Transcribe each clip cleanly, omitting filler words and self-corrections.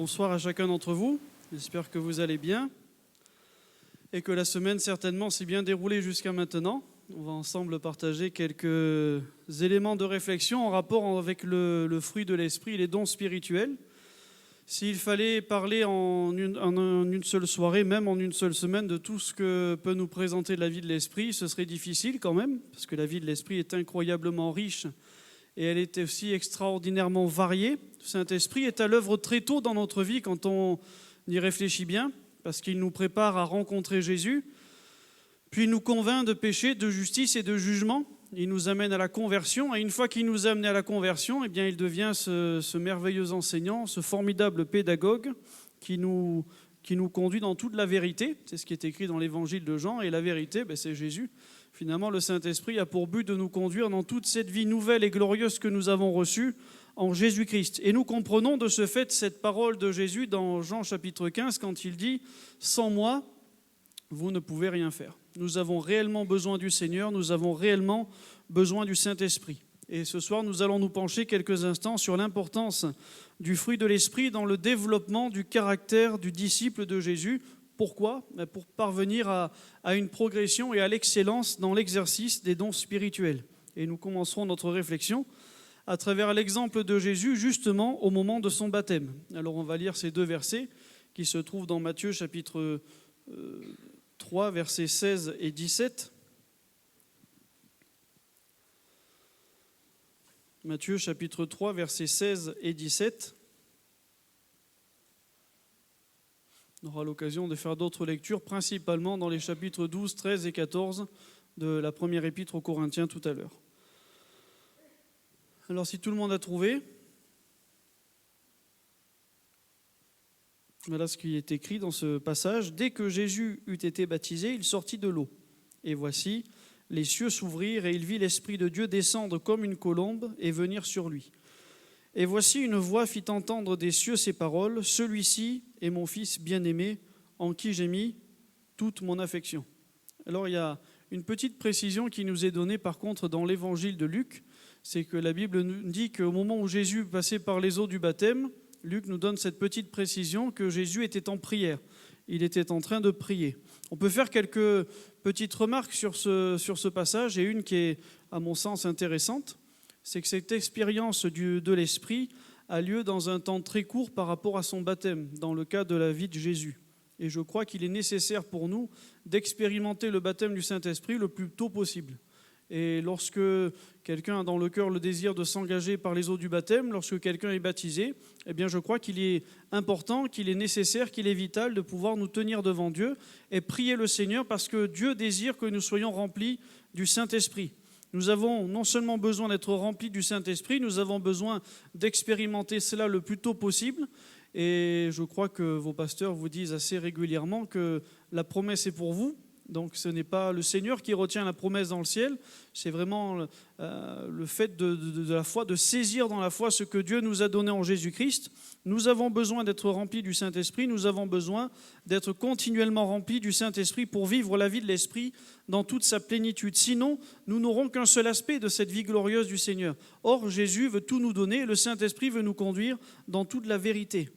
Bonsoir à chacun d'entre vous. J'espère que vous allez bien et que la semaine certainement s'est bien déroulée jusqu'à maintenant. On va ensemble partager quelques éléments de réflexion en rapport avec le fruit de l'esprit et les dons spirituels. S'il fallait parler en une seule soirée, même en une seule semaine, de tout ce que peut nous présenter la vie de l'esprit, ce serait difficile quand même, parce que la vie de l'esprit est incroyablement riche et elle est aussi extraordinairement variée. Le Saint-Esprit est à l'œuvre très tôt dans notre vie quand on y réfléchit bien, parce qu'il nous prépare à rencontrer Jésus, puis il nous convainc de péché, de justice et de jugement. Il nous amène à la conversion, et une fois qu'il nous a amenés à la conversion, eh bien, il devient ce merveilleux enseignant, ce formidable pédagogue qui nous conduit dans toute la vérité. C'est ce qui est écrit dans l'évangile de Jean, et la vérité, c'est Jésus. Finalement, le Saint-Esprit a pour but de nous conduire dans toute cette vie nouvelle et glorieuse que nous avons reçue en Jésus-Christ. Et nous comprenons de ce fait cette parole de Jésus dans Jean chapitre 15, quand il dit « Sans moi, vous ne pouvez rien faire ». Nous avons réellement besoin du Seigneur, nous avons réellement besoin du Saint-Esprit. Et ce soir, nous allons nous pencher quelques instants sur l'importance du fruit de l'Esprit dans le développement du caractère du disciple de Jésus. Pourquoi ? Pour parvenir à une progression et à l'excellence dans l'exercice des dons spirituels. Et nous commencerons notre réflexion à travers l'exemple de Jésus, justement au moment de son baptême. Alors on va lire ces deux versets qui se trouvent dans Matthieu chapitre 3, versets 16 et 17. Matthieu chapitre 3, versets 16 et 17. On aura l'occasion de faire d'autres lectures, principalement dans les chapitres 12, 13 et 14 de la première épître aux Corinthiens tout à l'heure. Alors si tout le monde a trouvé, voilà ce qui est écrit dans ce passage. « Dès que Jésus eut été baptisé, il sortit de l'eau. Et voici, les cieux s'ouvrirent et il vit l'Esprit de Dieu descendre comme une colombe et venir sur lui. Et voici une voix fit entendre des cieux ces paroles, « Celui-ci est mon Fils bien-aimé, en qui j'ai mis toute mon affection. » Alors il y a une petite précision qui nous est donnée par contre dans l'évangile de Luc, c'est que la Bible nous dit qu'au moment où Jésus passait par les eaux du baptême, Luc nous donne cette petite précision que Jésus était en prière. Il était en train de prier. On peut faire quelques petites remarques sur ce passage, et une qui est, à mon sens, intéressante. C'est que cette expérience de l'Esprit a lieu dans un temps très court par rapport à son baptême, dans le cas de la vie de Jésus. Et je crois qu'il est nécessaire pour nous d'expérimenter le baptême du Saint-Esprit le plus tôt possible. Et lorsque quelqu'un a dans le cœur le désir de s'engager par les eaux du baptême, lorsque quelqu'un est baptisé, eh bien je crois qu'il est important, qu'il est nécessaire, qu'il est vital de pouvoir nous tenir devant Dieu et prier le Seigneur, parce que Dieu désire que nous soyons remplis du Saint-Esprit. Nous avons non seulement besoin d'être remplis du Saint-Esprit, nous avons besoin d'expérimenter cela le plus tôt possible. Et je crois que vos pasteurs vous disent assez régulièrement que la promesse est pour vous. Donc ce n'est pas le Seigneur qui retient la promesse dans le ciel, c'est vraiment le fait de la foi, de saisir dans la foi ce que Dieu nous a donné en Jésus-Christ. Nous avons besoin d'être remplis du Saint-Esprit, nous avons besoin d'être continuellement remplis du Saint-Esprit pour vivre la vie de l'Esprit dans toute sa plénitude. Sinon, nous n'aurons qu'un seul aspect de cette vie glorieuse du Seigneur. Or, Jésus veut tout nous donner, le Saint-Esprit veut nous conduire dans toute la vérité.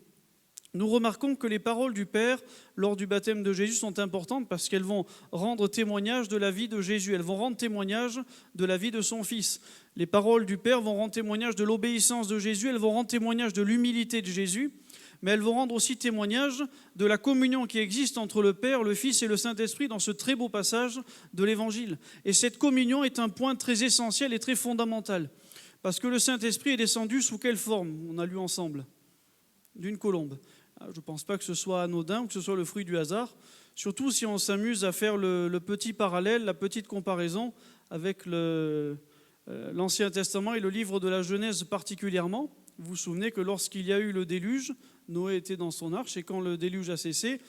Nous remarquons que les paroles du Père lors du baptême de Jésus sont importantes parce qu'elles vont rendre témoignage de la vie de Jésus. Elles vont rendre témoignage de la vie de son Fils. Les paroles du Père vont rendre témoignage de l'obéissance de Jésus, elles vont rendre témoignage de l'humilité de Jésus, mais elles vont rendre aussi témoignage de la communion qui existe entre le Père, le Fils et le Saint-Esprit dans ce très beau passage de l'Évangile. Et cette communion est un point très essentiel et très fondamental, parce que le Saint-Esprit est descendu sous quelle forme ? On a lu ensemble. D'une colombe. Je ne pense pas que ce soit anodin ou que ce soit le fruit du hasard, surtout si on s'amuse à faire le petit parallèle, la petite comparaison avec l'Ancien Testament et le livre de la Genèse particulièrement. Vous vous souvenez que lorsqu'il y a eu le déluge, Noé était dans son arche, et quand le déluge a cessé,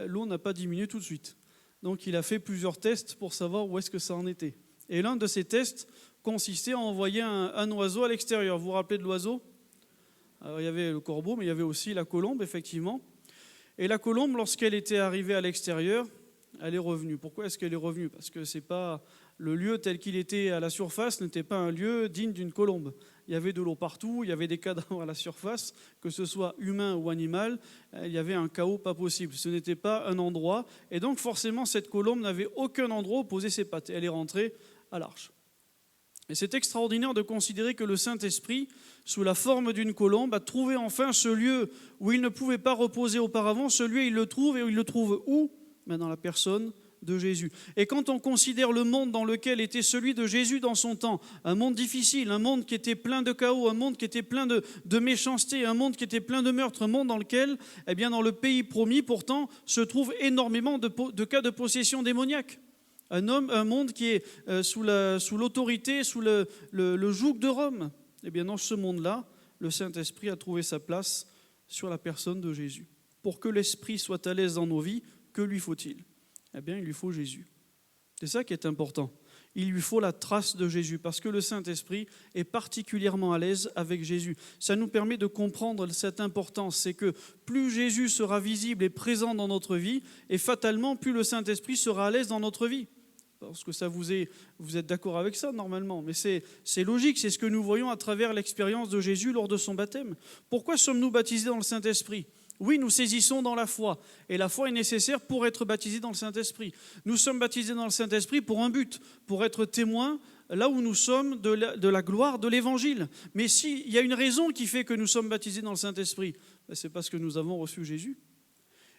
l'eau n'a pas diminué tout de suite. Donc il a fait plusieurs tests pour savoir où est-ce que ça en était. Et l'un de ces tests consistait à envoyer un oiseau à l'extérieur. Vous vous rappelez de l'oiseau ? Alors, il y avait le corbeau, mais il y avait aussi la colombe, effectivement. Et la colombe, lorsqu'elle était arrivée à l'extérieur, elle est revenue. Pourquoi est-ce qu'elle est revenue ? Parce que ce n'est pas Le lieu tel qu'il était à la surface n'était pas un lieu digne d'une colombe. Il y avait de l'eau partout, il y avait des cadavres à la surface, que ce soit humain ou animal, il y avait un chaos pas possible. Ce n'était pas un endroit, et donc forcément cette colombe n'avait aucun endroit où poser ses pattes. Elle est rentrée à l'arche. Et c'est extraordinaire de considérer que le Saint-Esprit, sous la forme d'une colombe, a trouvé enfin ce lieu où il ne pouvait pas reposer auparavant. Ce lieu, il le trouve, et il le trouve où ? Dans la personne de Jésus. Et quand on considère le monde dans lequel était celui de Jésus dans son temps, un monde difficile, un monde qui était plein de chaos, un monde qui était plein de méchanceté, un monde qui était plein de meurtres, un monde dans lequel, dans le pays promis, pourtant, se trouvent énormément de cas de possession démoniaque. Un monde qui est sous l'autorité, sous le joug de Rome. Dans ce monde-là, le Saint-Esprit a trouvé sa place sur la personne de Jésus. Pour que l'Esprit soit à l'aise dans nos vies, que lui faut-il ? Il lui faut Jésus. C'est ça qui est important. Il lui faut la trace de Jésus, parce que le Saint-Esprit est particulièrement à l'aise avec Jésus. Ça nous permet de comprendre cette importance, c'est que plus Jésus sera visible et présent dans notre vie, et fatalement, plus le Saint-Esprit sera à l'aise dans notre vie. Parce que vous êtes d'accord avec ça normalement, mais c'est logique, c'est ce que nous voyons à travers l'expérience de Jésus lors de son baptême. Pourquoi sommes-nous baptisés dans le Saint-Esprit ? Oui, nous saisissons dans la foi, et la foi est nécessaire pour être baptisé dans le Saint-Esprit. Nous sommes baptisés dans le Saint-Esprit pour un but, pour être témoins là où nous sommes de la gloire de l'Évangile. Mais s'il y a une raison qui fait que nous sommes baptisés dans le Saint-Esprit, c'est parce que nous avons reçu Jésus,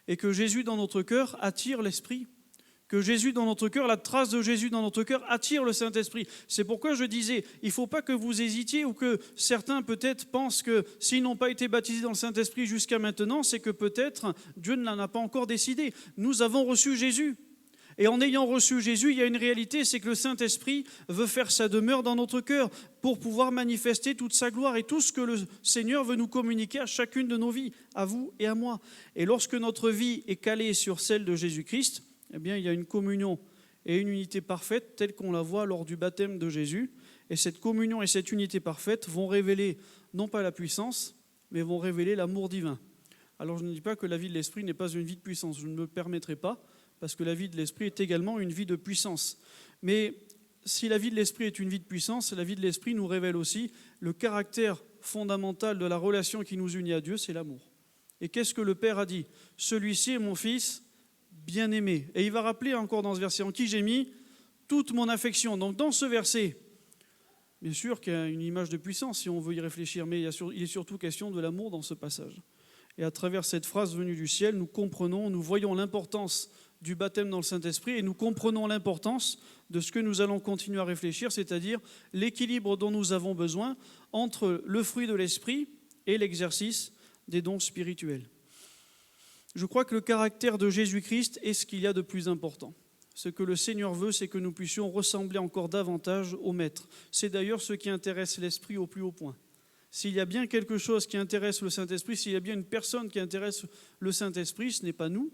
et que Jésus dans notre cœur attire l'Esprit. Que Jésus dans notre cœur, la trace de Jésus dans notre cœur attire le Saint-Esprit. C'est pourquoi je disais, il ne faut pas que vous hésitiez ou que certains peut-être pensent que s'ils n'ont pas été baptisés dans le Saint-Esprit jusqu'à maintenant, c'est que peut-être Dieu ne l'en a pas encore décidé. Nous avons reçu Jésus. Et en ayant reçu Jésus, il y a une réalité, c'est que le Saint-Esprit veut faire sa demeure dans notre cœur pour pouvoir manifester toute sa gloire et tout ce que le Seigneur veut nous communiquer à chacune de nos vies, à vous et à moi. Et lorsque notre vie est calée sur celle de Jésus-Christ, il y a une communion et une unité parfaite telle qu'on la voit lors du baptême de Jésus. Et cette communion et cette unité parfaite vont révéler non pas la puissance, mais vont révéler l'amour divin. Alors je ne dis pas que la vie de l'Esprit n'est pas une vie de puissance, je ne me permettrai pas, parce que la vie de l'Esprit est également une vie de puissance. Mais si la vie de l'Esprit est une vie de puissance, la vie de l'Esprit nous révèle aussi le caractère fondamental de la relation qui nous unit à Dieu, c'est l'amour. Et qu'est-ce que le Père a dit ? Celui-ci est mon Fils bien-aimé. Et il va rappeler encore dans ce verset, en qui j'ai mis toute mon affection. Donc dans ce verset, bien sûr qu'il y a une image de puissance si on veut y réfléchir, mais il est surtout question de l'amour dans ce passage. Et à travers cette phrase venue du ciel, nous voyons l'importance du baptême dans le Saint-Esprit et nous comprenons l'importance de ce que nous allons continuer à réfléchir, c'est-à-dire l'équilibre dont nous avons besoin entre le fruit de l'Esprit et l'exercice des dons spirituels. Je crois que le caractère de Jésus-Christ est ce qu'il y a de plus important. Ce que le Seigneur veut, c'est que nous puissions ressembler encore davantage au Maître. C'est d'ailleurs ce qui intéresse l'Esprit au plus haut point. S'il y a bien quelque chose qui intéresse le Saint-Esprit, s'il y a bien une personne qui intéresse le Saint-Esprit, ce n'est pas nous,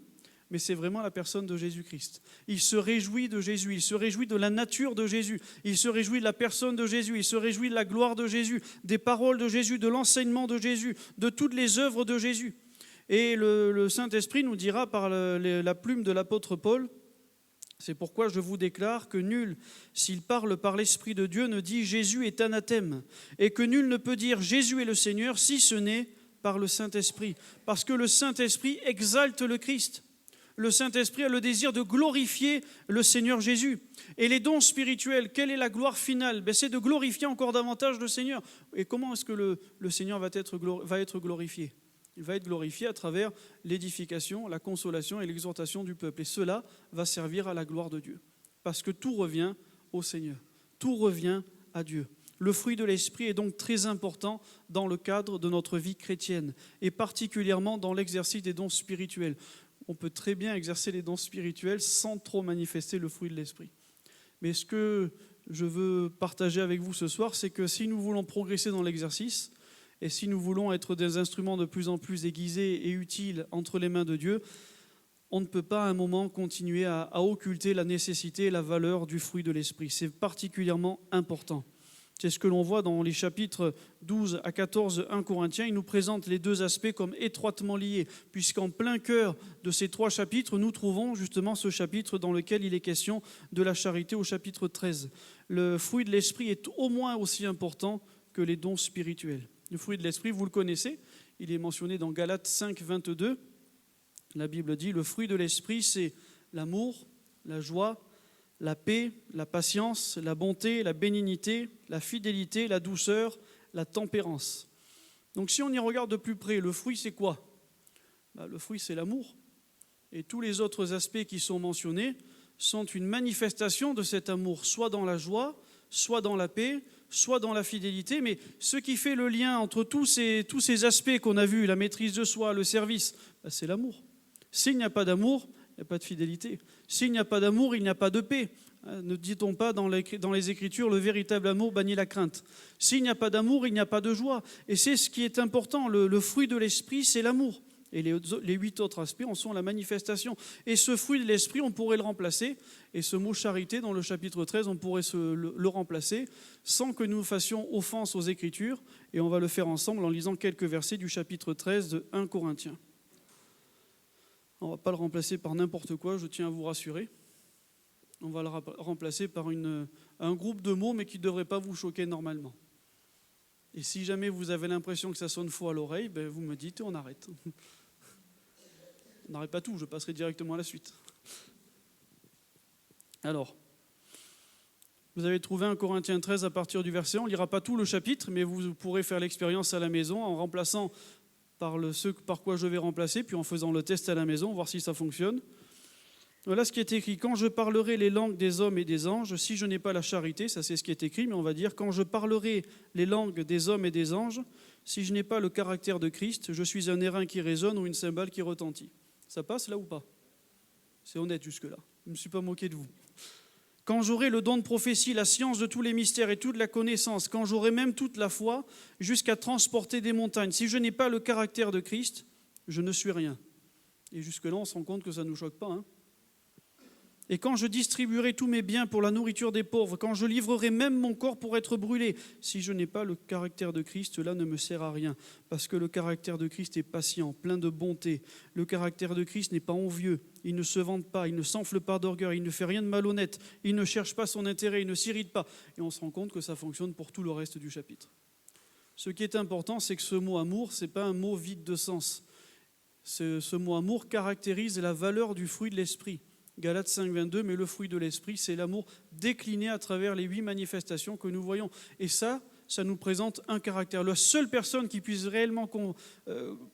mais c'est vraiment la personne de Jésus-Christ. Il se réjouit de Jésus, il se réjouit de la nature de Jésus, il se réjouit de la personne de Jésus, il se réjouit de la gloire de Jésus, des paroles de Jésus, de l'enseignement de Jésus, de toutes les œuvres de Jésus. Et le Saint-Esprit nous dira par la plume de l'apôtre Paul, c'est pourquoi je vous déclare que nul, s'il parle par l'Esprit de Dieu, ne dit Jésus est anathème, et que nul ne peut dire Jésus est le Seigneur si ce n'est par le Saint-Esprit. Parce que le Saint-Esprit exalte le Christ. Le Saint-Esprit a le désir de glorifier le Seigneur Jésus. Et les dons spirituels, quelle est la gloire finale ? C'est de glorifier encore davantage le Seigneur. Et comment est-ce que le Seigneur va être glorifié ? Il va être glorifié à travers l'édification, la consolation et l'exhortation du peuple. Et cela va servir à la gloire de Dieu. Parce que tout revient au Seigneur. Tout revient à Dieu. Le fruit de l'Esprit est donc très important dans le cadre de notre vie chrétienne, et particulièrement dans l'exercice des dons spirituels. On peut très bien exercer les dons spirituels sans trop manifester le fruit de l'Esprit. Mais ce que je veux partager avec vous ce soir, c'est que si nous voulons progresser dans l'exercice, et si nous voulons être des instruments de plus en plus aiguisés et utiles entre les mains de Dieu, on ne peut pas à un moment continuer à occulter la nécessité et la valeur du fruit de l'Esprit. C'est particulièrement important. C'est ce que l'on voit dans les chapitres 12 à 14 1 Corinthiens. Il nous présente les deux aspects comme étroitement liés, puisqu'en plein cœur de ces 3 chapitres, nous trouvons justement ce chapitre dans lequel il est question de la charité au chapitre 13. Le fruit de l'esprit est au moins aussi important que les dons spirituels. Le fruit de l'esprit, vous le connaissez, il est mentionné dans Galates 5, 22. La Bible dit, le fruit de l'esprit, c'est l'amour, la joie, la paix, la patience, la bonté, la bénignité, la fidélité, la douceur, la tempérance. Donc si on y regarde de plus près, le fruit c'est quoi ? Le fruit c'est l'amour. Et tous les autres aspects qui sont mentionnés sont une manifestation de cet amour, soit dans la joie, soit dans la paix, soit dans la fidélité. Mais ce qui fait le lien entre tous ces aspects qu'on a vus, la maîtrise de soi, le service, c'est l'amour. S'il n'y a pas d'amour, il n'y a pas de fidélité. S'il n'y a pas d'amour, il n'y a pas de paix. Ne dit-on pas dans les Écritures, le véritable amour bannit la crainte. S'il n'y a pas d'amour, il n'y a pas de joie. Et c'est ce qui est important, le fruit de l'esprit, c'est l'amour. Et les 8 autres aspects en sont la manifestation. Et ce fruit de l'esprit, on pourrait le remplacer. Et ce mot charité, dans le chapitre 13, on pourrait le remplacer sans que nous fassions offense aux Écritures. Et on va le faire ensemble en lisant quelques versets du chapitre 13 de 1 Corinthiens. On ne va pas le remplacer par n'importe quoi, je tiens à vous rassurer. On va le remplacer par un groupe de mots, mais qui ne devrait pas vous choquer normalement. Et si jamais vous avez l'impression que ça sonne faux à l'oreille, vous me dites et on arrête. On n'arrête pas tout, je passerai directement à la suite. Alors, vous avez trouvé 1 Corinthiens 13 à partir du verset 1. On ne lira pas tout le chapitre, mais vous pourrez faire l'expérience à la maison en remplaçant ce par quoi je vais remplacer, puis en faisant le test à la maison, voir si ça fonctionne. Voilà ce qui est écrit. Quand je parlerai les langues des hommes et des anges, si je n'ai pas la charité, ça c'est ce qui est écrit, mais on va dire, quand je parlerai les langues des hommes et des anges, si je n'ai pas le caractère de Christ, je suis un airain qui résonne ou une cymbale qui retentit. Ça passe là ou pas ? C'est honnête jusque-là. Je ne me suis pas moqué de vous. Quand j'aurai le don de prophétie, la science de tous les mystères et toute la connaissance, quand j'aurai même toute la foi, jusqu'à transporter des montagnes, si je n'ai pas le caractère de Christ, je ne suis rien. Et jusque-là, on se rend compte que ça ne nous choque pas. Et quand je distribuerai tous mes biens pour la nourriture des pauvres, quand je livrerai même mon corps pour être brûlé, si je n'ai pas le caractère de Christ, cela ne me sert à rien. Parce que le caractère de Christ est patient, plein de bonté. Le caractère de Christ n'est pas envieux. Il ne se vante pas, il ne s'enfle pas d'orgueil, il ne fait rien de malhonnête, il ne cherche pas son intérêt, il ne s'irrite pas. Et on se rend compte que ça fonctionne pour tout le reste du chapitre. Ce qui est important, c'est que ce mot amour, ce n'est pas un mot vide de sens. Ce mot amour caractérise la valeur du fruit de l'esprit. Galates 5, 22, mais le fruit de l'esprit, c'est l'amour décliné à travers les 8 manifestations que nous voyons. Et ça nous présente un caractère. La seule personne qui puisse réellement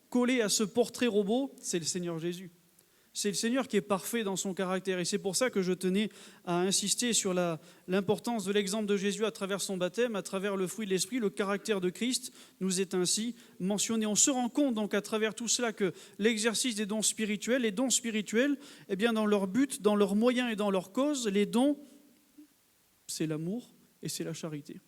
coller à ce portrait robot, c'est le Seigneur Jésus. C'est le Seigneur qui est parfait dans son caractère. Et c'est pour ça que je tenais à insister sur l'importance de l'exemple de Jésus à travers son baptême, à travers le fruit de l'esprit. Le caractère de Christ nous est ainsi mentionné. On se rend compte donc à travers tout cela que l'exercice des dons spirituels, les dons spirituels, eh bien dans leur but, dans leurs moyens et dans leur cause, les dons, c'est l'amour et c'est la charité.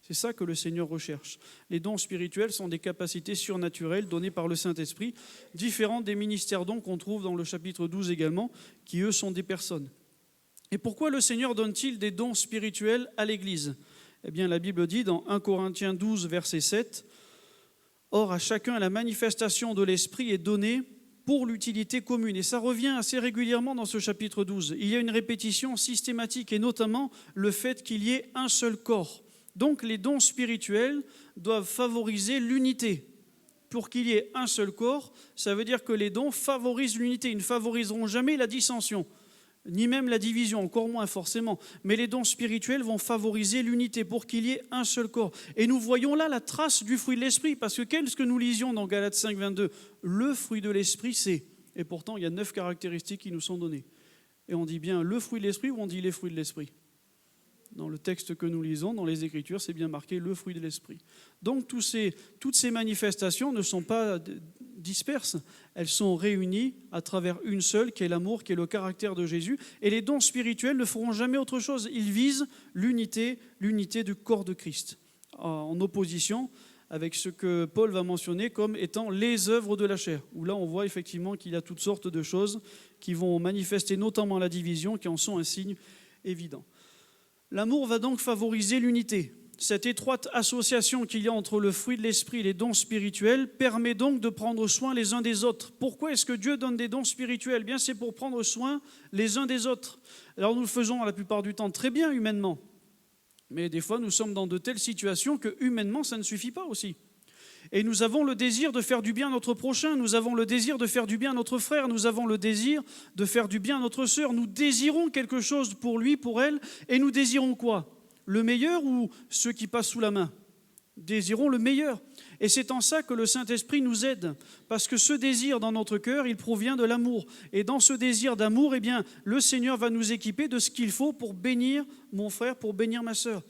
C'est ça que le Seigneur recherche. Les dons spirituels sont des capacités surnaturelles données par le Saint-Esprit, différentes des ministères dons qu'on trouve dans le chapitre 12 également, qui eux sont des personnes. Et pourquoi le Seigneur donne-t-il des dons spirituels à l'Église ? Eh bien, la Bible dit dans 1 Corinthiens 12, verset 7, « Or, à chacun, la manifestation de l'Esprit est donnée pour l'utilité commune. » Et ça revient assez régulièrement dans ce chapitre 12. Il y a une répétition systématique, et notamment le fait qu'il y ait un seul corps. Donc les dons spirituels doivent favoriser l'unité. Pour qu'il y ait un seul corps, ça veut dire que les dons favorisent l'unité. Ils ne favoriseront jamais la dissension, ni même la division, encore moins forcément. Mais les dons spirituels vont favoriser l'unité pour qu'il y ait un seul corps. Et nous voyons là la trace du fruit de l'esprit, parce que qu'est-ce que nous lisions dans Galates 5, 22 ? Le fruit de l'esprit, c'est... Et pourtant, il y a 9 caractéristiques qui nous sont données. Et on dit bien le fruit de l'esprit ou on dit les fruits de l'esprit ? Dans le texte que nous lisons, dans les Écritures, c'est bien marqué le fruit de l'esprit. Donc toutes ces manifestations ne sont pas disperses, elles sont réunies à travers une seule, qui est l'amour, qui est le caractère de Jésus. Et les dons spirituels ne feront jamais autre chose. Ils visent l'unité du corps de Christ, en opposition avec ce que Paul va mentionner comme étant les œuvres de la chair, où là on voit effectivement qu'il y a toutes sortes de choses qui vont manifester notamment la division, qui en sont un signe évident. L'amour va donc favoriser l'unité. cette étroite association qu'il y a entre le fruit de l'esprit et les dons spirituels permet donc de prendre soin les uns des autres. Pourquoi est-ce que Dieu donne des dons spirituels ? Bien, c'est pour prendre soin les uns des autres. Alors nous le faisons la plupart du temps très bien humainement, mais des fois nous sommes dans de telles situations que humainement ça ne suffit pas aussi. Et nous avons le désir de faire du bien à notre prochain, nous avons le désir de faire du bien à notre frère, nous avons le désir de faire du bien à notre sœur. Nous désirons quelque chose pour lui, pour elle, et nous désirons quoi ? Le meilleur ou ceux qui passent sous la main ? Désirons le meilleur. Et c'est en ça que le Saint-Esprit nous aide, parce que ce désir dans notre cœur, il provient de l'amour. Et dans ce désir d'amour, eh bien, le Seigneur va nous équiper de ce qu'il faut pour bénir mon frère, pour bénir ma sœur.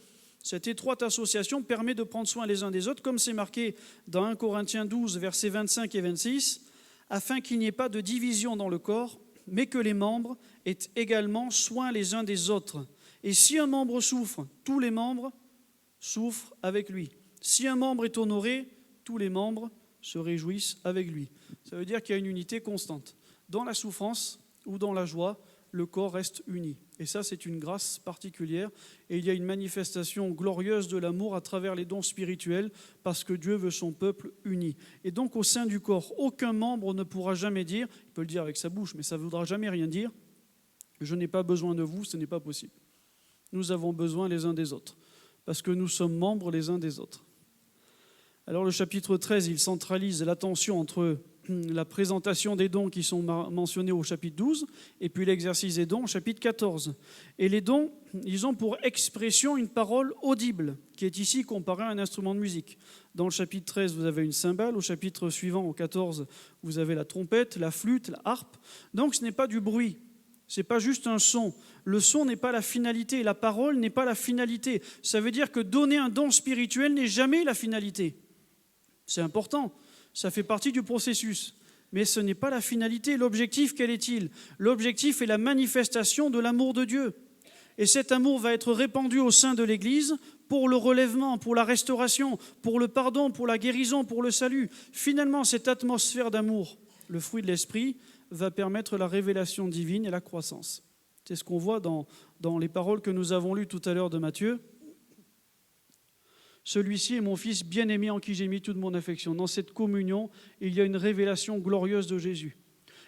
Cette étroite association permet de prendre soin les uns des autres, comme c'est marqué dans 1 Corinthiens 12, versets 25 et 26, afin qu'il n'y ait pas de division dans le corps, mais que les membres aient également soin les uns des autres. Et si un membre souffre, tous les membres souffrent avec lui. Si un membre est honoré, tous les membres se réjouissent avec lui. Ça veut dire qu'il y a une unité constante. Dans la souffrance ou dans la joie, le corps reste uni. Et ça, c'est une grâce particulière. Et il y a une manifestation glorieuse de l'amour à travers les dons spirituels, parce que Dieu veut son peuple uni. Et donc, au sein du corps, aucun membre ne pourra jamais dire, il peut le dire avec sa bouche, mais ça ne voudra jamais rien dire, je n'ai pas besoin de vous, ce n'est pas possible. Nous avons besoin les uns des autres, parce que nous sommes membres les uns des autres. Alors le chapitre 13, il centralise l'attention entre la présentation des dons qui sont mentionnés au chapitre 12 et puis l'exercice des dons au chapitre 14. Et les dons, ils ont pour expression une parole audible, qui est ici comparée à un instrument de musique. Dans le chapitre 13, vous avez une cymbale. Au chapitre suivant, au 14, vous avez la trompette, la flûte, la harpe. Donc ce n'est pas du bruit. Ce n'est pas juste un son. Le son n'est pas la finalité, la parole n'est pas la finalité. Ça veut dire que donner un don spirituel n'est jamais la finalité. C'est important, ça fait partie du processus. Mais ce n'est pas la finalité. L'objectif, quel est-il ? L'objectif est la manifestation de l'amour de Dieu. Et cet amour va être répandu au sein de l'Église pour le relèvement, pour la restauration, pour le pardon, pour la guérison, pour le salut. Finalement, cette atmosphère d'amour, le fruit de l'esprit, va permettre la révélation divine et la croissance. C'est ce qu'on voit dans les paroles que nous avons lues tout à l'heure de Matthieu. Celui-ci est mon Fils bien-aimé en qui j'ai mis toute mon affection. Dans cette communion, il y a une révélation glorieuse de Jésus.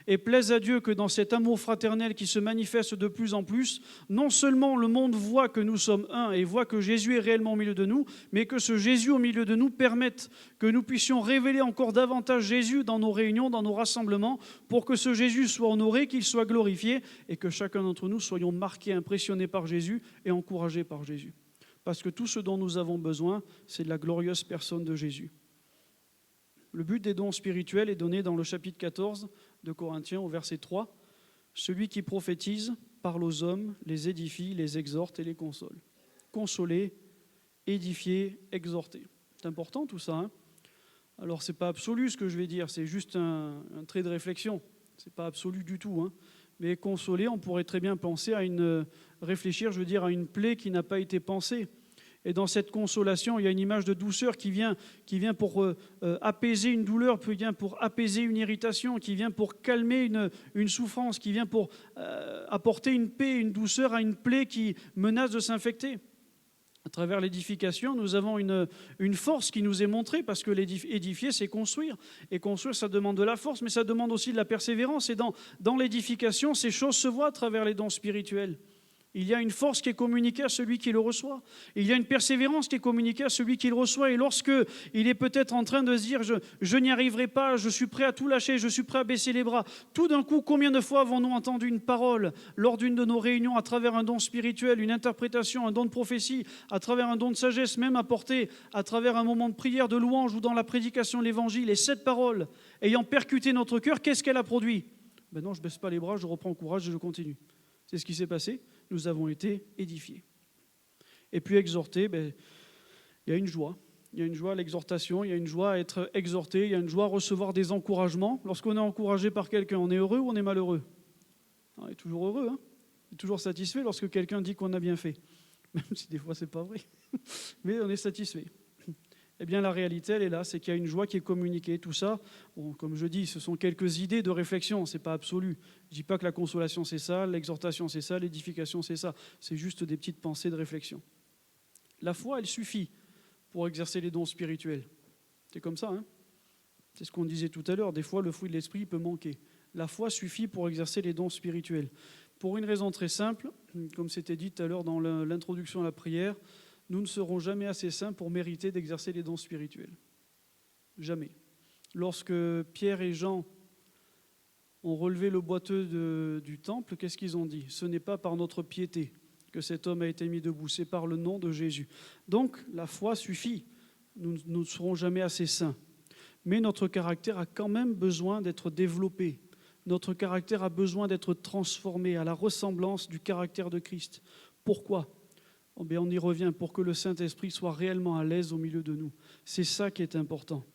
Et plaise à Dieu que dans cet amour fraternel qui se manifeste de plus en plus, non seulement le monde voit que nous sommes un et voit que Jésus est réellement au milieu de nous, mais que ce Jésus au milieu de nous permette que nous puissions révéler encore davantage Jésus dans nos réunions, dans nos rassemblements, pour que ce Jésus soit honoré, qu'il soit glorifié, et que chacun d'entre nous soyons marqués, impressionnés par Jésus et encouragés par Jésus. Parce que tout ce dont nous avons besoin, c'est de la glorieuse personne de Jésus. Le but des dons spirituels est donné dans le chapitre 14 de Corinthiens au verset 3. Celui qui prophétise parle aux hommes, les édifie, les exhorte et les console. Consoler, édifier, exhorter. C'est important tout ça. Alors ce n'est pas absolu ce que je vais dire, c'est juste un trait de réflexion. Ce n'est pas absolu du tout. Mais consoler, on pourrait très bien penser à réfléchir à une plaie qui n'a pas été pansée. Et dans cette consolation, il y a une image de douceur qui vient pour apaiser une douleur, qui vient pour apaiser une irritation, qui vient pour calmer une souffrance, qui vient pour apporter une paix, une douceur à une plaie qui menace de s'infecter. À travers l'édification, nous avons une force qui nous est montrée, parce que édifier, c'est construire. Et construire, ça demande de la force, mais ça demande aussi de la persévérance. Et dans l'édification, ces choses se voient à travers les dons spirituels. Il y a une force qui est communiquée à celui qui le reçoit. Il y a une persévérance qui est communiquée à celui qui le reçoit. Et lorsque il est peut-être en train de se dire « je n'y arriverai pas, je suis prêt à tout lâcher, je suis prêt à baisser les bras », tout d'un coup, combien de fois avons-nous entendu une parole lors d'une de nos réunions à travers un don spirituel, une interprétation, un don de prophétie, à travers un don de sagesse, même apporté à travers un moment de prière, de louange ou dans la prédication de l'Évangile, et cette parole ayant percuté notre cœur, qu'est-ce qu'elle a produit ? Non, je ne baisse pas les bras, je reprends courage et je continue. C'est ce qui s'est passé. Nous avons été édifiés. Et puis exhorter, il y a une joie. Il y a une joie à l'exhortation, il y a une joie à être exhorté, il y a une joie à recevoir des encouragements. Lorsqu'on est encouragé par quelqu'un, on est heureux ou on est malheureux ? On est toujours heureux, on est toujours satisfait lorsque quelqu'un dit qu'on a bien fait. Même si des fois, ce n'est pas vrai. Mais on est satisfait. Eh bien, la réalité, elle est là, c'est qu'il y a une joie qui est communiquée. Tout ça, comme je dis, ce sont quelques idées de réflexion, ce n'est pas absolu. Je ne dis pas que la consolation, c'est ça, l'exhortation, c'est ça, l'édification, c'est ça. C'est juste des petites pensées de réflexion. La foi, elle suffit pour exercer les dons spirituels. C'est comme ça, hein? C'est ce qu'on disait tout à l'heure. Des fois, le fruit de l'esprit peut manquer. La foi suffit pour exercer les dons spirituels. Pour une raison très simple, comme c'était dit tout à l'heure dans l'introduction à la prière, nous ne serons jamais assez saints pour mériter d'exercer les dons spirituels. Jamais. Lorsque Pierre et Jean ont relevé le boiteux du temple, qu'est-ce qu'ils ont dit? Ce n'est pas par notre piété que cet homme a été mis debout, c'est par le nom de Jésus. Donc, la foi suffit. Nous ne serons jamais assez saints. Mais notre caractère a quand même besoin d'être développé. Notre caractère a besoin d'être transformé à la ressemblance du caractère de Christ. Pourquoi? On y revient, pour que le Saint-Esprit soit réellement à l'aise au milieu de nous. C'est ça qui est important.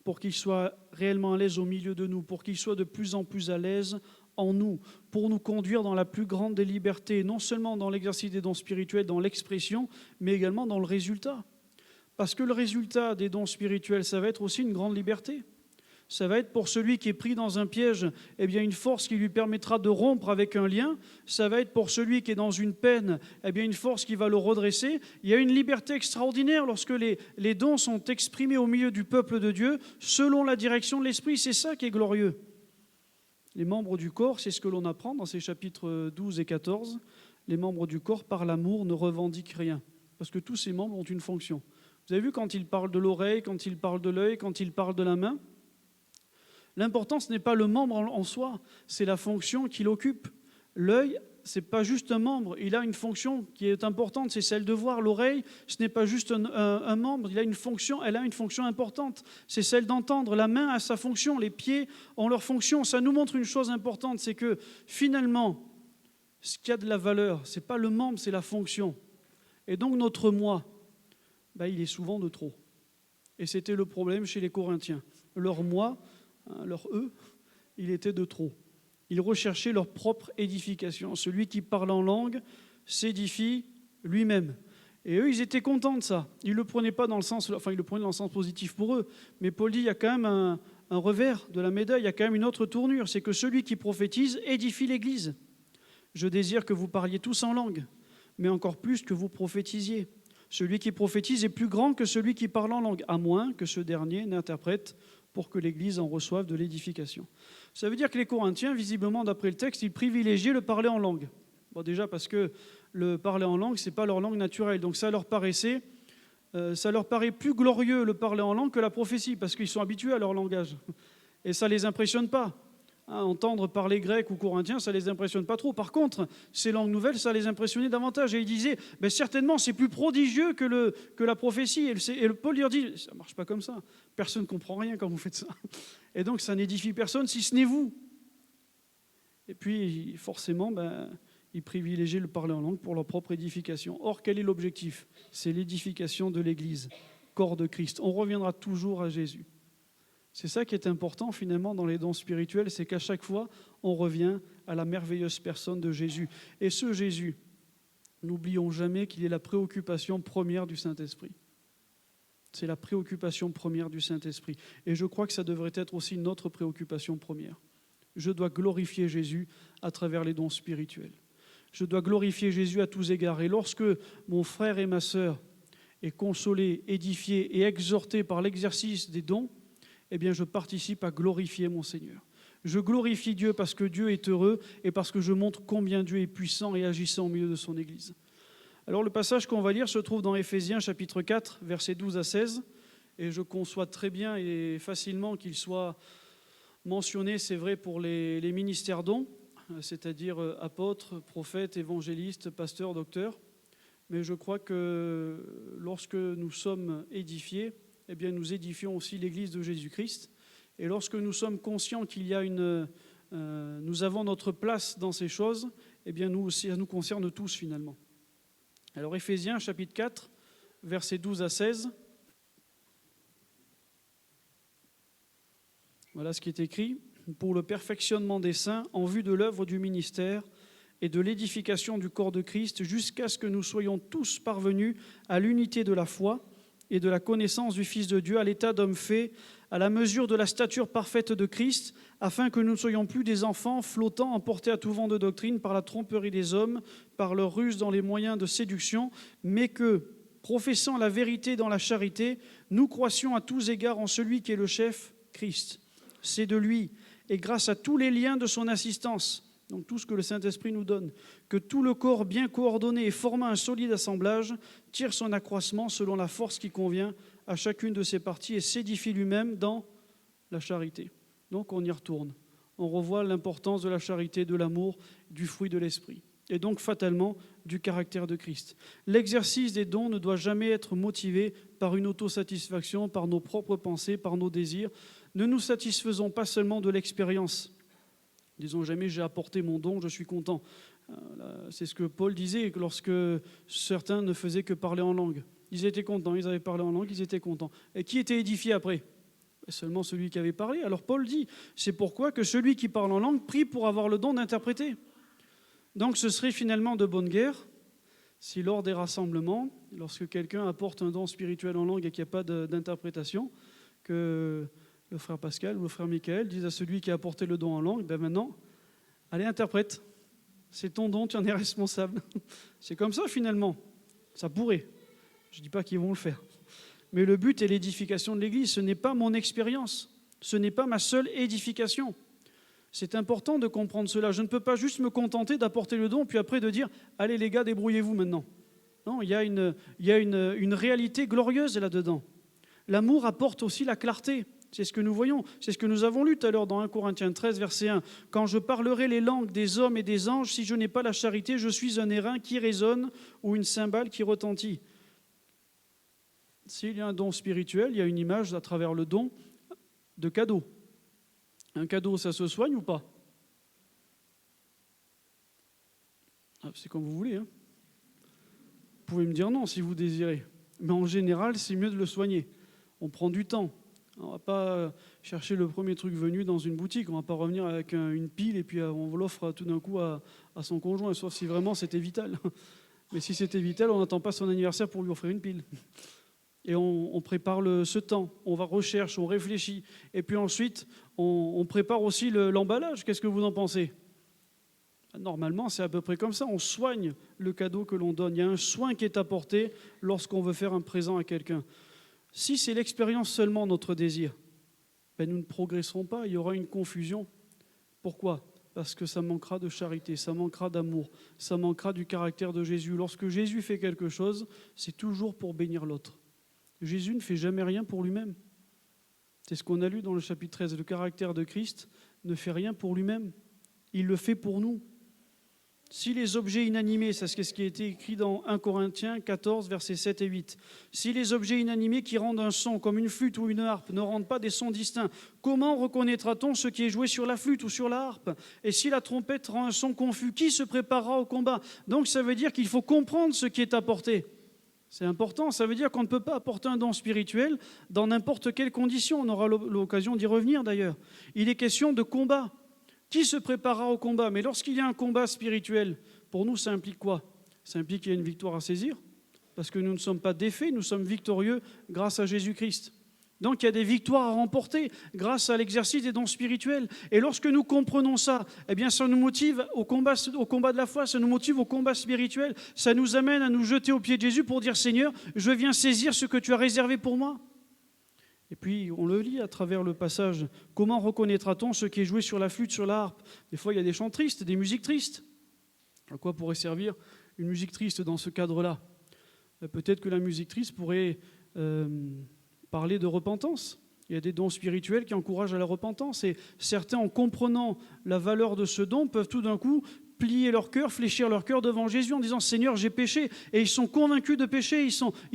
Pour qu'il soit réellement à l'aise au milieu de nous, pour qu'il soit de plus en plus à l'aise en nous, pour nous conduire dans la plus grande des libertés, non seulement dans l'exercice des dons spirituels, dans l'expression, mais également dans le résultat. Parce que le résultat des dons spirituels, ça va être aussi une grande liberté. Ça va être pour celui qui est pris dans un piège, une force qui lui permettra de rompre avec un lien. Ça va être pour celui qui est dans une peine, une force qui va le redresser. Il y a une liberté extraordinaire lorsque les dons sont exprimés au milieu du peuple de Dieu, selon la direction de l'Esprit. C'est ça qui est glorieux. Les membres du corps, c'est ce que l'on apprend dans ces chapitres 12 et 14. Les membres du corps, par l'amour, ne revendiquent rien. Parce que tous ces membres ont une fonction. Vous avez vu quand il parle de l'oreille, quand il parle de l'œil, quand il parle de la main? L'important, ce n'est pas le membre en soi, c'est la fonction qu'il occupe. L'œil, ce n'est pas juste un membre, il a une fonction qui est importante, c'est celle de voir. L'oreille, ce n'est pas juste un membre, elle a une fonction importante, c'est celle d'entendre. La main a sa fonction, les pieds ont leur fonction. Ça nous montre une chose importante, c'est que finalement, ce qui a de la valeur, ce n'est pas le membre, c'est la fonction. Et donc notre moi, il est souvent de trop. Et c'était le problème chez les Corinthiens. Leur moi, leur eux, il était de trop. Ils recherchaient leur propre édification. Celui qui parle en langue s'édifie lui-même. Et eux, ils étaient contents de ça. Ils ne le prenaient pas dans le sens, ils le prenaient dans le sens positif pour eux. Mais Paul dit, il y a quand même un revers de la médaille, il y a quand même une autre tournure. C'est que celui qui prophétise édifie l'Église. Je désire que vous parliez tous en langue, mais encore plus que vous prophétisiez. Celui qui prophétise est plus grand que celui qui parle en langue, à moins que ce dernier n'interprète pour que l'Église en reçoive de l'édification. Ça veut dire que les Corinthiens, visiblement, d'après le texte, ils privilégiaient le parler en langue. Déjà parce que le parler en langue, ce n'est pas leur langue naturelle. Donc ça leur paraît plus glorieux, le parler en langue, que la prophétie, parce qu'ils sont habitués à leur langage. Et ça ne les impressionne pas. Entendre parler grec ou corinthien, ça ne les impressionne pas trop. Par contre, ces langues nouvelles, ça les impressionnait davantage. Et ils disaient, certainement, c'est plus prodigieux que la prophétie. Et Paul leur dit, ça ne marche pas comme ça. Personne ne comprend rien quand vous faites ça. Et donc, ça n'édifie personne, si ce n'est vous. Et puis, forcément, ils privilégient le parler en langue pour leur propre édification. Or, quel est l'objectif? C'est l'édification de l'Église, corps de Christ. On reviendra toujours à Jésus. C'est ça qui est important finalement dans les dons spirituels, c'est qu'à chaque fois, on revient à la merveilleuse personne de Jésus. Et ce Jésus, n'oublions jamais qu'il est la préoccupation première du Saint-Esprit. C'est la préoccupation première du Saint-Esprit. Et je crois que ça devrait être aussi notre préoccupation première. Je dois glorifier Jésus à travers les dons spirituels. Je dois glorifier Jésus à tous égards. Et lorsque mon frère et ma sœur est consolé, édifié et exhorté par l'exercice des dons, je participe à glorifier mon Seigneur. Je glorifie Dieu parce que Dieu est heureux et parce que je montre combien Dieu est puissant et agissant au milieu de son Église. Alors le passage qu'on va lire se trouve dans Éphésiens chapitre 4, versets 12 à 16. Et je conçois très bien et facilement qu'il soit mentionné, c'est vrai, pour les ministères dons, c'est-à-dire apôtres, prophètes, évangélistes, pasteurs, docteurs. Mais je crois que lorsque nous sommes édifiés, nous édifions aussi l'Église de Jésus-Christ. Et lorsque nous sommes conscients qu'il y a nous avons notre place dans ces choses, nous aussi, ça nous concerne tous finalement. Alors Éphésiens chapitre 4, versets 12 à 16. Voilà ce qui est écrit. Pour le perfectionnement des saints, en vue de l'œuvre du ministère et de l'édification du corps de Christ, jusqu'à ce que nous soyons tous parvenus à l'unité de la foi et de la connaissance du Fils de Dieu, à l'état d'homme fait, à la mesure de la stature parfaite de Christ, afin que nous ne soyons plus des enfants flottants, emportés à tout vent de doctrine par la tromperie des hommes, par leur ruse dans les moyens de séduction, mais que, professant la vérité dans la charité, nous croissions à tous égards en celui qui est le chef, Christ. C'est de lui, et grâce à tous les liens de son assistance, donc tout ce que le Saint-Esprit nous donne, que tout le corps bien coordonné et formant un solide assemblage tire son accroissement selon la force qui convient à chacune de ses parties et s'édifie lui-même dans la charité. Donc on y retourne. On revoit l'importance de la charité, de l'amour, du fruit de l'esprit, et donc fatalement du caractère de Christ. L'exercice des dons ne doit jamais être motivé par une autosatisfaction, par nos propres pensées, par nos désirs. Ne nous satisfaisons pas seulement de l'expérience. Disons jamais j'ai apporté mon don, je suis content. C'est ce que Paul disait lorsque certains ne faisaient que parler en langue. Ils étaient contents, ils avaient parlé en langue, ils étaient contents. Et qui était édifié après ? Seulement celui qui avait parlé. Alors Paul dit, c'est pourquoi que celui qui parle en langue prie pour avoir le don d'interpréter. Donc ce serait finalement de bonne guerre si lors des rassemblements, lorsque quelqu'un apporte un don spirituel en langue et qu'il n'y a pas d'interprétation, que le frère Pascal ou le frère Michael disent à celui qui a apporté le don en langue, ben maintenant, allez, interprète. C'est ton don, tu en es responsable. C'est comme ça finalement. Ça pourrait. Je ne dis pas qu'ils vont le faire. Mais le but est l'édification de l'Église. Ce n'est pas mon expérience. Ce n'est pas ma seule édification. C'est important de comprendre cela. Je ne peux pas juste me contenter d'apporter le don, puis après de dire « Allez les gars, débrouillez-vous maintenant ». Non, il y a une réalité glorieuse là-dedans. L'amour apporte aussi la clarté. C'est ce que nous voyons. C'est ce que nous avons lu tout à l'heure dans 1 Corinthiens 13, verset 1. « Quand je parlerai les langues des hommes et des anges, si je n'ai pas la charité, je suis un airain qui résonne ou une cymbale qui retentit. » S'il y a un don spirituel, il y a une image à travers le don de cadeau. Un cadeau, ça se soigne ou pas ? C'est comme vous voulez. Vous pouvez me dire non si vous désirez. Mais en général, c'est mieux de le soigner. On prend du temps. On ne va pas chercher le premier truc venu dans une boutique. On ne va pas revenir avec une pile et puis on l'offre tout d'un coup à son conjoint, sauf si vraiment c'était vital. Mais si c'était vital, on n'attend pas son anniversaire pour lui offrir une pile. Et on prépare ce temps, on va rechercher, on réfléchit. Et puis ensuite, on prépare aussi l'emballage. Qu'est-ce que vous en pensez ? Normalement, c'est à peu près comme ça. On soigne le cadeau que l'on donne. Il y a un soin qui est apporté lorsqu'on veut faire un présent à quelqu'un. Si c'est l'expérience seulement notre désir, nous ne progresserons pas. Il y aura une confusion. Pourquoi ? Parce que ça manquera de charité, ça manquera d'amour, ça manquera du caractère de Jésus. Lorsque Jésus fait quelque chose, c'est toujours pour bénir l'autre. Jésus ne fait jamais rien pour lui-même. C'est ce qu'on a lu dans le chapitre 13. Le caractère de Christ ne fait rien pour lui-même. Il le fait pour nous. Si les objets inanimés, c'est ce qui a été écrit dans 1 Corinthiens 14, versets 7 et 8. Si les objets inanimés qui rendent un son, comme une flûte ou une harpe, ne rendent pas des sons distincts, comment reconnaîtra-t-on ce qui est joué sur la flûte ou sur la harpe ? Et si la trompette rend un son confus, qui se préparera au combat ? Donc ça veut dire qu'il faut comprendre ce qui est apporté. C'est important, ça veut dire qu'on ne peut pas apporter un don spirituel dans n'importe quelle condition. On aura l'occasion d'y revenir d'ailleurs. Il est question de combat. Qui se préparera au combat ? Mais lorsqu'il y a un combat spirituel, pour nous, ça implique quoi ? Ça implique qu'il y a une victoire à saisir, parce que nous ne sommes pas défaits, nous sommes victorieux grâce à Jésus-Christ. Donc il y a des victoires à remporter grâce à l'exercice des dons spirituels. Et lorsque nous comprenons ça, ça nous motive au combat de la foi, ça nous motive au combat spirituel, ça nous amène à nous jeter aux pieds de Jésus pour dire « Seigneur, je viens saisir ce que tu as réservé pour moi ». Et puis on le lit à travers le passage. Comment reconnaîtra-t-on ce qui est joué sur la flûte, sur la harpe ? Des fois il y a des chants tristes, des musiques tristes. À quoi pourrait servir une musique triste dans ce cadre-là ? Peut-être que la musique triste pourrait parler de repentance. Il y a des dons spirituels qui encouragent à la repentance. Et certains, en comprenant la valeur de ce don, peuvent tout d'un coup plier leur cœur, fléchir leur cœur devant Jésus en disant « Seigneur, j'ai péché ». Et ils sont convaincus de péché, ils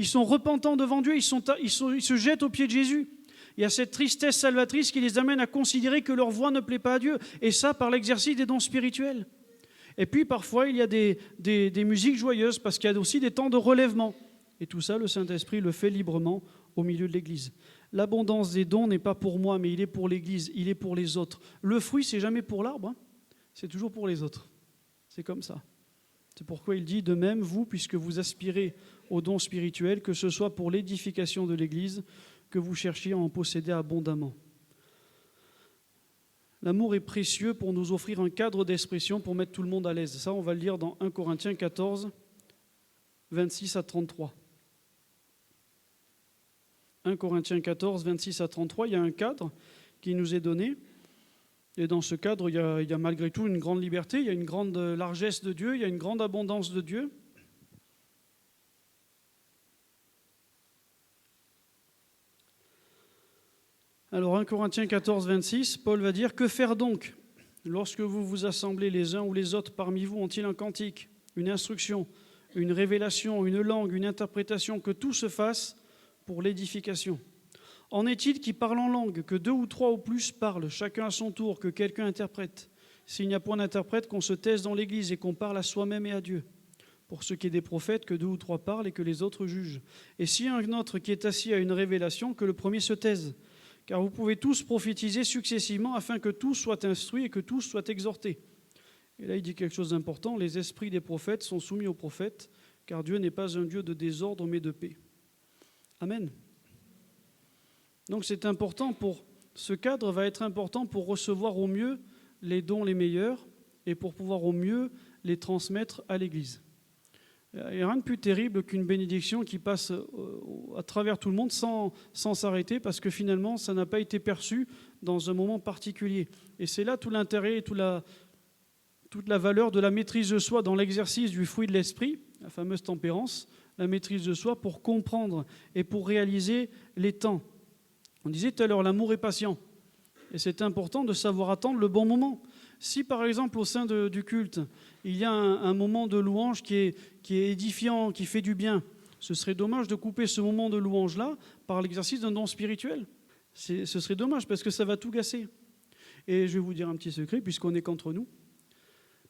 sont repentants devant Dieu, ils se jettent aux pieds de Jésus. Il y a cette tristesse salvatrice qui les amène à considérer que leur voix ne plaît pas à Dieu. Et ça, par l'exercice des dons spirituels. Et puis, parfois, il y a des musiques joyeuses parce qu'il y a aussi des temps de relèvement. Et tout ça, le Saint-Esprit le fait librement au milieu de l'Église. L'abondance des dons n'est pas pour moi, mais il est pour l'Église, il est pour les autres. Le fruit, c'est jamais pour l'arbre, c'est toujours pour les autres. C'est comme ça. C'est pourquoi il dit, de même, vous, puisque vous aspirez aux dons spirituels, que ce soit pour l'édification de l'Église, que vous cherchiez à en posséder abondamment. L'amour est précieux pour nous offrir un cadre d'expression pour mettre tout le monde à l'aise. Ça, on va le lire dans 1 Corinthiens 14, 26 à 33. 1 Corinthiens 14, 26 à 33, il y a un cadre qui nous est donné. Et dans ce cadre, il y a malgré tout une grande liberté, il y a une grande largesse de Dieu, il y a une grande abondance de Dieu. Alors 1 Corinthiens 14, 26, Paul va dire « Que faire donc ? Lorsque vous vous assemblez les uns ou les autres parmi vous, ont-ils un cantique, une instruction, une révélation, une langue, une interprétation, que tout se fasse pour l'édification. En est-il qui parle en langue, que 2 ou 3 ou plus parlent, chacun à son tour, que quelqu'un interprète. S'il n'y a point d'interprète, qu'on se taise dans l'Église et qu'on parle à soi-même et à Dieu. Pour ce qui est des prophètes, que 2 ou 3 parlent et que les autres jugent. Et s'il y a un autre qui est assis à une révélation, que le premier se taise. Car vous pouvez tous prophétiser successivement afin que tous soient instruits et que tous soient exhortés. » Et là, il dit quelque chose d'important. « Les esprits des prophètes sont soumis aux prophètes, car Dieu n'est pas un Dieu de désordre, mais de paix. » Amen. Donc c'est important ce cadre va être important pour recevoir au mieux les dons les meilleurs et pour pouvoir au mieux les transmettre à l'Église. Il n'y a rien de plus terrible qu'une bénédiction qui passe à travers tout le monde sans s'arrêter, parce que finalement, ça n'a pas été perçu dans un moment particulier. Et c'est là tout l'intérêt et toute la valeur de la maîtrise de soi dans l'exercice du fruit de l'esprit, la fameuse tempérance, la maîtrise de soi pour comprendre et pour réaliser les temps. On disait tout à l'heure, l'amour est patient. Et c'est important de savoir attendre le bon moment. Si, par exemple, au sein du culte, il y a un moment de louange qui est édifiant, qui fait du bien, ce serait dommage de couper ce moment de louange-là par l'exercice d'un don spirituel. Ce serait dommage parce que ça va tout gasser. Et je vais vous dire un petit secret, puisqu'on est qu'entre nous,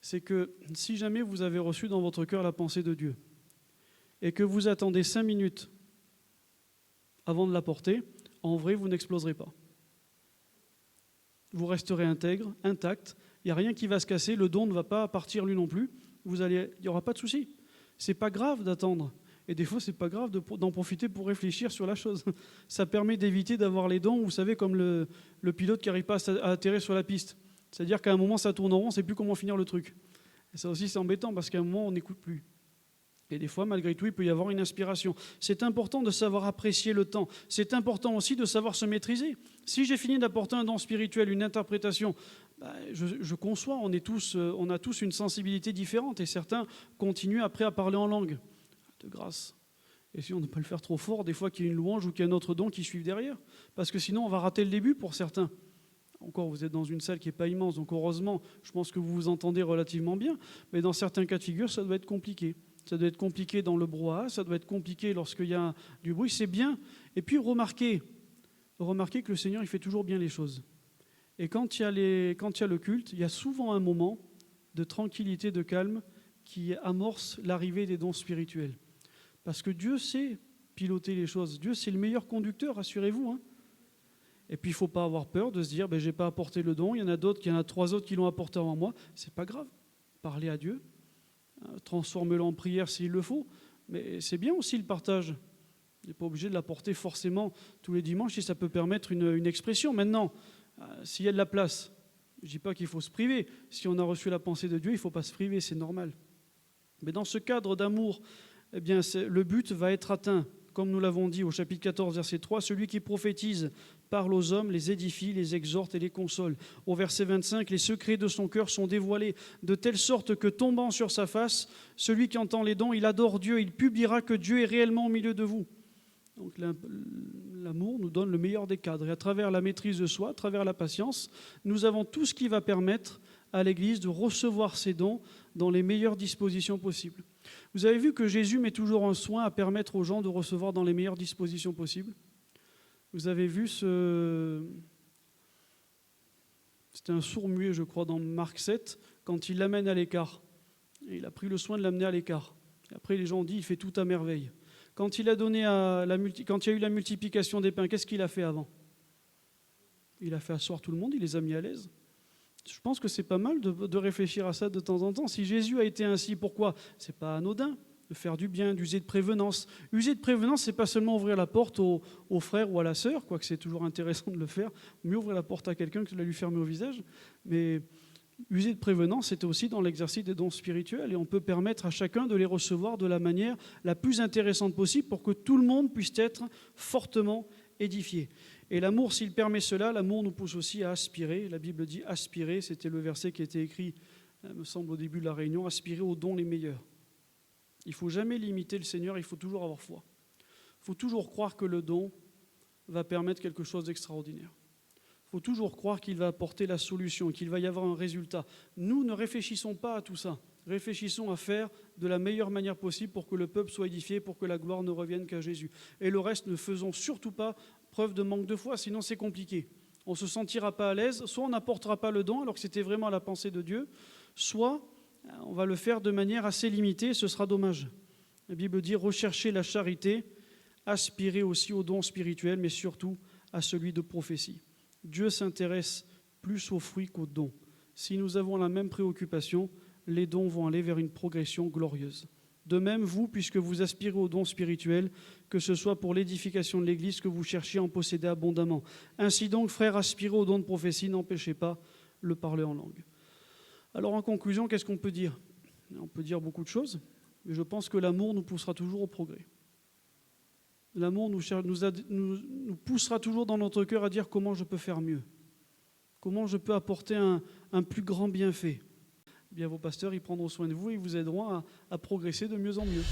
c'est que si jamais vous avez reçu dans votre cœur la pensée de Dieu et que vous attendez 5 minutes avant de la porter, en vrai, vous n'exploserez pas. Vous resterez intègre, intact. Il n'y a rien qui va se casser. Le don ne va pas partir lui non plus. Il n'y aura pas de souci. Ce n'est pas grave d'attendre. Et des fois, ce n'est pas grave d'en profiter pour réfléchir sur la chose. Ça permet d'éviter d'avoir les dons, vous savez, comme le pilote qui n'arrive pas à atterrir sur la piste. C'est-à-dire qu'à un moment, ça tourne en rond, on ne sait plus comment finir le truc. Et ça aussi, c'est embêtant parce qu'à un moment, on n'écoute plus. Et des fois, malgré tout, il peut y avoir une inspiration. C'est important de savoir apprécier le temps. C'est important aussi de savoir se maîtriser. Si j'ai fini d'apporter un don spirituel, une interprétation, je conçois, on a tous une sensibilité différente. Et certains continuent après à parler en langue. De grâce. Et si on ne peut pas le faire trop fort, des fois qu'il y a une louange ou qu'il y a un autre don qui suive derrière. Parce que sinon, on va rater le début pour certains. Encore, vous êtes dans une salle qui n'est pas immense, donc heureusement, je pense que vous vous entendez relativement bien. Mais dans certains cas de figure, ça doit être compliqué. Ça doit être compliqué dans le brouhaha, ça doit être compliqué lorsqu'il y a du bruit, c'est bien. Et puis remarquez que le Seigneur, il fait toujours bien les choses. Et quand il y a le culte, il y a souvent un moment de tranquillité, de calme, qui amorce l'arrivée des dons spirituels. Parce que Dieu sait piloter les choses. Dieu, c'est le meilleur conducteur, rassurez-vous. Et puis, il ne faut pas avoir peur de se dire, je n'ai pas apporté le don, il y en a 3 autres qui l'ont apporté avant moi. Ce n'est pas grave. Parlez à Dieu. Transforme-le en prière s'il le faut, mais c'est bien aussi le partage. On n'est pas obligé de l'apporter forcément tous les dimanches si ça peut permettre une expression. Maintenant, s'il y a de la place, je ne dis pas qu'il faut se priver. Si on a reçu la pensée de Dieu, il ne faut pas se priver, c'est normal. Mais dans ce cadre d'amour, eh bien, le but va être atteint. Comme nous l'avons dit au chapitre 14, verset 3, celui qui prophétise parle aux hommes, les édifie, les exhorte et les console. Au verset 25, les secrets de son cœur sont dévoilés de telle sorte que, tombant sur sa face, celui qui entend les dons, il adore Dieu, il publiera que Dieu est réellement au milieu de vous. Donc l'amour nous donne le meilleur des cadres. Et à travers la maîtrise de soi, à travers la patience, nous avons tout ce qui va permettre à l'Église de recevoir ces dons dans les meilleures dispositions possibles. Vous avez vu que Jésus met toujours un soin à permettre aux gens de recevoir dans les meilleures dispositions possibles. Vous avez vu c'était un sourd-muet, je crois, dans Marc 7, quand il l'amène à l'écart. Et il a pris le soin de l'amener à l'écart. Et après, les gens ont dit, il fait tout à merveille. Quand il y a eu la multiplication des pains, qu'est-ce qu'il a fait avant ? Il a fait asseoir tout le monde, il les a mis à l'aise. Je pense que c'est pas mal de réfléchir à ça de temps en temps. Si Jésus a été ainsi, pourquoi ? C'est pas anodin de faire du bien, d'user de prévenance. User de prévenance, c'est pas seulement ouvrir la porte au frère ou à la sœur, quoique c'est toujours intéressant de le faire. Mieux ouvrir la porte à quelqu'un que de la lui fermer au visage. Mais user de prévenance, c'est aussi dans l'exercice des dons spirituels. Et on peut permettre à chacun de les recevoir de la manière la plus intéressante possible pour que tout le monde puisse être fortement édifier. Et l'amour, s'il permet cela, l'amour nous pousse aussi à aspirer. La Bible dit aspirer, c'était le verset qui a été écrit, me semble, au début de la réunion, aspirer aux dons les meilleurs. Il ne faut jamais limiter le Seigneur, il faut toujours avoir foi. Il faut toujours croire que le don va permettre quelque chose d'extraordinaire. Il faut toujours croire qu'il va apporter la solution, qu'il va y avoir un résultat. Nous ne réfléchissons pas à tout ça. Réfléchissons à faire de la meilleure manière possible pour que le peuple soit édifié, pour que la gloire ne revienne qu'à Jésus. Et le reste, ne faisons surtout pas preuve de manque de foi, sinon c'est compliqué. On ne se sentira pas à l'aise, soit on n'apportera pas le don alors que c'était vraiment la pensée de Dieu, soit on va le faire de manière assez limitée, ce sera dommage. La Bible dit « Recherchez la charité, aspirez aussi au don spirituel, mais surtout à celui de prophétie. » Dieu s'intéresse plus aux fruits qu'aux dons. Si nous avons la même préoccupation, les dons vont aller vers une progression glorieuse. De même, vous, puisque vous aspirez aux dons spirituels, que ce soit pour l'édification de l'Église, que vous cherchiez à en posséder abondamment. Ainsi donc, frères, aspirez aux dons de prophétie, n'empêchez pas le parler en langue. Alors en conclusion, qu'est-ce qu'on peut dire ? On peut dire beaucoup de choses, mais je pense que l'amour nous poussera toujours au progrès. L'amour nous poussera toujours dans notre cœur à dire comment je peux faire mieux, comment je peux apporter un plus grand bienfait. Eh bien, vos pasteurs, ils prendront soin de vous et ils vous aideront à progresser de mieux en mieux.